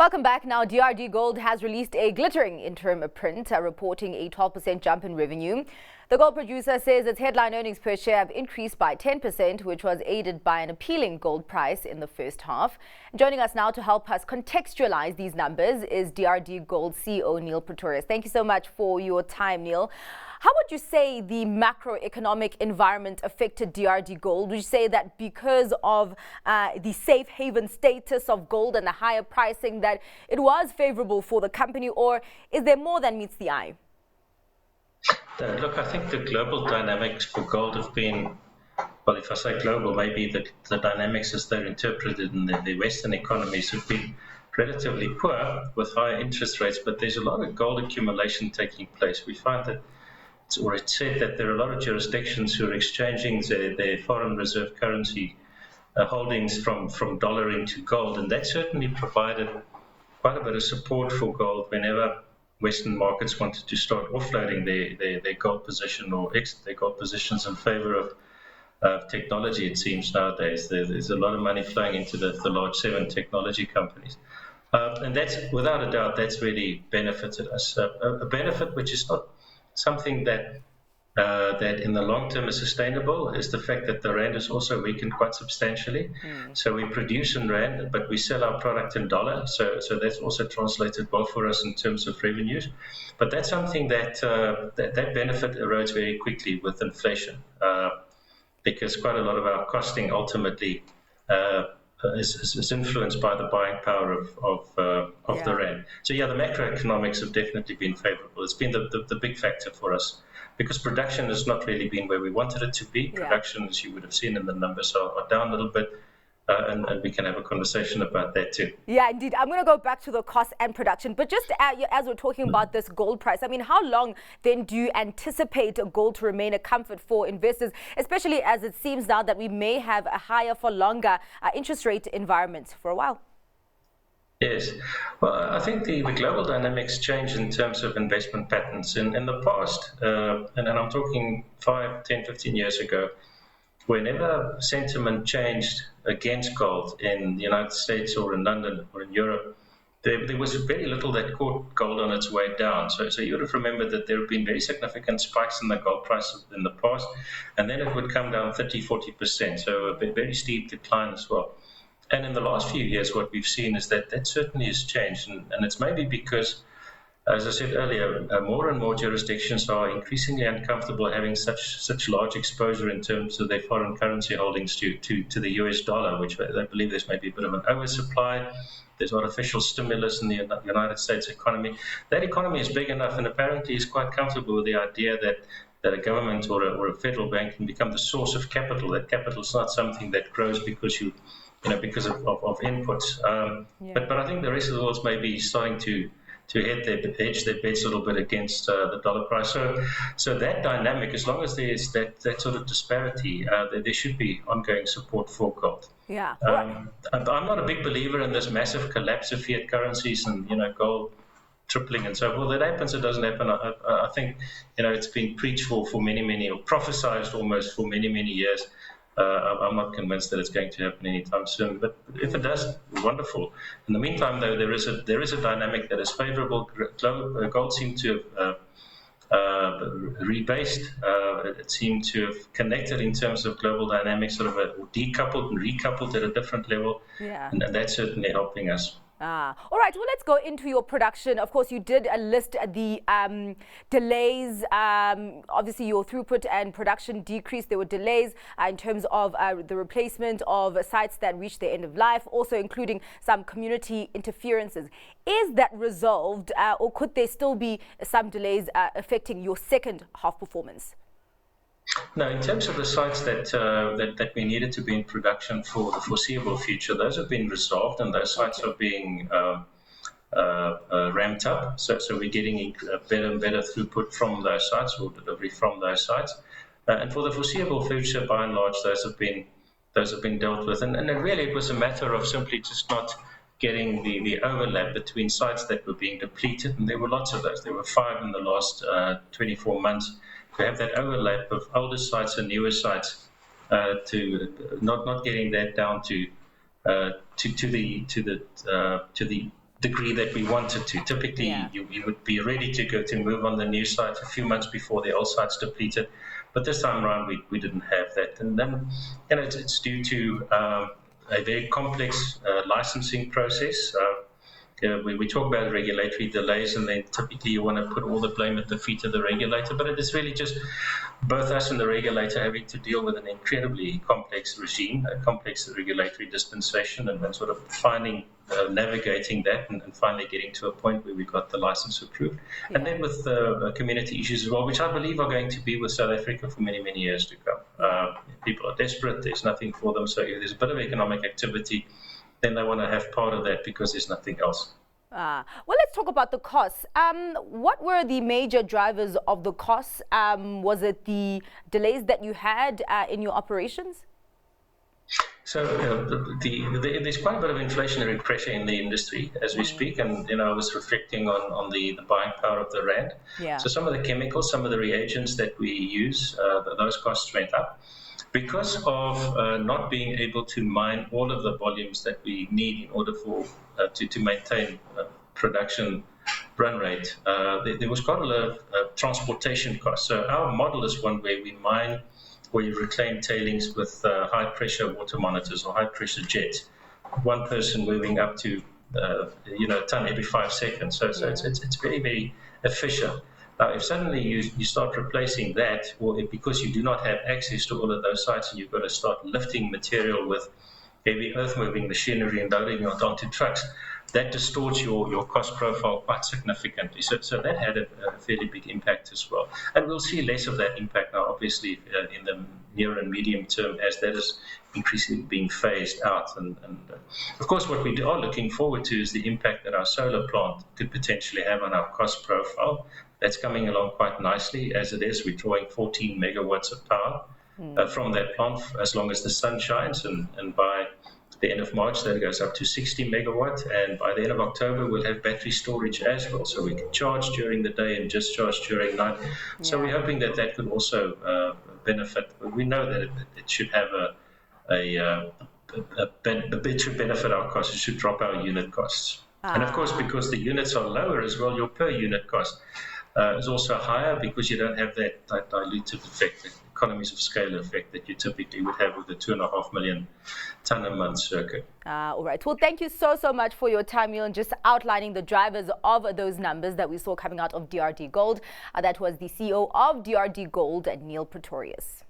Welcome back. Now, DRDGold has released a glittering interim print reporting a 12% jump in revenue. The gold producer says its headline earnings per share have increased by 10%, which was aided by an appealing gold price in the first half. Joining us now to help us contextualize these numbers is DRDGold CEO Niël Pretorius. Thank you so much for your time, Niël. How would you say the macroeconomic environment affected DRDGold? Would you say that because of the safe haven status of gold and the higher pricing that it was favorable for the company, or is there more than meets the eye? Look, I think the global dynamics for gold have been, well, if I say global, maybe the dynamics as they're interpreted in the Western economies have been relatively poor with higher interest rates, but there's a lot of gold accumulation taking place. We find that, or it's said that there are a lot of jurisdictions who are exchanging their foreign reserve currency holdings from dollar into gold, and that certainly provided quite a bit of support for gold whenever Western markets wanted to start offloading their gold position or exit their gold positions in favor of technology. It seems nowadays there's a lot of money flowing into the large 7 technology companies. And that's, without a doubt, that's really benefited us. A benefit which is not something that in the long term is sustainable is the fact that the rand has also weakened quite substantially. So we produce in rand, but we sell our product in dollar. So that's also translated well for us in terms of revenues. But that's something that benefit erodes very quickly with inflation, because quite a lot of our costing ultimately is influenced by the buying power of the rand. So the macroeconomics have definitely been favorable. It's been the big factor for us, because production has not really been where we wanted it to be. Production, as you would have seen in the numbers, are down a little bit, and we can have a conversation about that too. Yeah, indeed. I'm going to go back to the cost and production, but just as we're talking about this gold price, I mean, how long then do you anticipate gold to remain a comfort for investors, especially as it seems now that we may have a higher for longer interest rate environment for a while? Yes. Well, I think the global dynamics change in terms of investment patterns. In the past, and I'm talking 5, 10, 15 years ago, whenever sentiment changed against gold in the United States or in London or in Europe, there was very little that caught gold on its way down. So you would have remembered that there have been very significant spikes in the gold price in the past, and then it would come down 30, 40%. So a very steep decline as well. And in the last few years, what we've seen is that certainly has changed. And it's maybe because, as I said earlier, more and more jurisdictions are increasingly uncomfortable having such large exposure in terms of their foreign currency holdings to the US dollar, which they believe there's maybe a bit of an oversupply. There's artificial stimulus in the United States economy. That economy is big enough and apparently is quite comfortable with the idea that a government or a federal bank can become the source of capital. That capital is not something that grows because because of inputs. But I think the rest of the world's maybe starting to hedge their bets a little bit against the dollar price. So that dynamic, as long as there's that sort of disparity, there should be ongoing support for gold. Yeah. I'm not a big believer in this massive collapse of fiat currencies and gold tripling and so forth. It happens, it doesn't happen. I think it's been preached for many, or prophesized almost for many years. I'm not convinced that it's going to happen anytime soon, but if it does, wonderful. In the meantime, though, there is a dynamic that is favorable. Gold seemed to have rebased. It seemed to have connected in terms of global dynamics, sort of decoupled and recoupled at a different level, and that's certainly helping us. All right, well, let's go into your production. Of course, you did list the delays. Obviously, your throughput and production decreased. There were delays in terms of the replacement of sites that reached their end of life, also including some community interferences. Is that resolved, or could there still be some delays affecting your second half performance? No, in terms of the sites that we needed to be in production for the foreseeable future, those have been resolved, and those sites are being ramped up. So we're getting better and better throughput from those sites, or delivery from those sites. And for the foreseeable future, by and large, those have been dealt with. And really, it was a matter of simply just not getting the overlap between sites that were being depleted, and there were lots of those. There were 5 in the last 24 months. To have that overlap of older sites and newer sites, to not getting that down to the degree that we wanted to. Typically, you would be ready to go to move on the new site a few months before the old site's depleted. But this time around, we didn't have that. And then, it's due to a very complex licensing process. We talk about regulatory delays, and then typically you want to put all the blame at the feet of the regulator, but it is really just both us and the regulator having to deal with an incredibly complex regime, a complex regulatory dispensation, and then sort of navigating that and finally getting to a point where we got the license approved. Yeah. And then with community issues as well, which I believe are going to be with South Africa for many, many years to come. People are desperate, there's nothing for them, so if there's a bit of economic activity, then they want to have part of that because there's nothing else. Well, let's talk about the costs. What were the major drivers of the costs? Was it the delays that you had in your operations? So there's quite a bit of inflationary pressure in the industry as we speak, and I was reflecting on the buying power of the rand. Yeah. So some of the chemicals, some of the reagents that we use, those costs went up. Because of not being able to mine all of the volumes that we need in order for to maintain production run rate, there was quite a lot of transportation costs. So our model is one where we mine, where you reclaim tailings with high-pressure water monitors or high-pressure jets. One person moving up to a ton every 5 seconds. So it's very, very efficient. Now, if suddenly you start replacing that, or because you do not have access to all of those sites and you've got to start lifting material with heavy earth-moving machinery and loading it onto trucks, that distorts your cost profile quite significantly. So that had a fairly big impact as well. And we'll see less of that impact now, obviously, in the near and medium term as that is increasingly being phased out. And of course, what we are looking forward to is the impact that our solar plant could potentially have on our cost profile. That's coming along quite nicely as it is. We're drawing 14 megawatts of power from that plant as long as the sun shines. And by the end of March, that goes up to 60 megawatt. And by the end of October, we'll have battery storage as well. So we can charge during the day and discharge during night. Yeah. So we're hoping that could also benefit. We know that it should have it should benefit our costs. It should drop our unit costs. And of course, because the units are lower as well, your per unit cost is also higher because you don't have that dilutive effect, the economies of scale effect that you typically would have with the 2.5 million ton a month circuit. All right. Well, thank you so much for your time, Niël, and just outlining the drivers of those numbers that we saw coming out of DRDGold. That was the CEO of DRDGold, Niël Pretorius.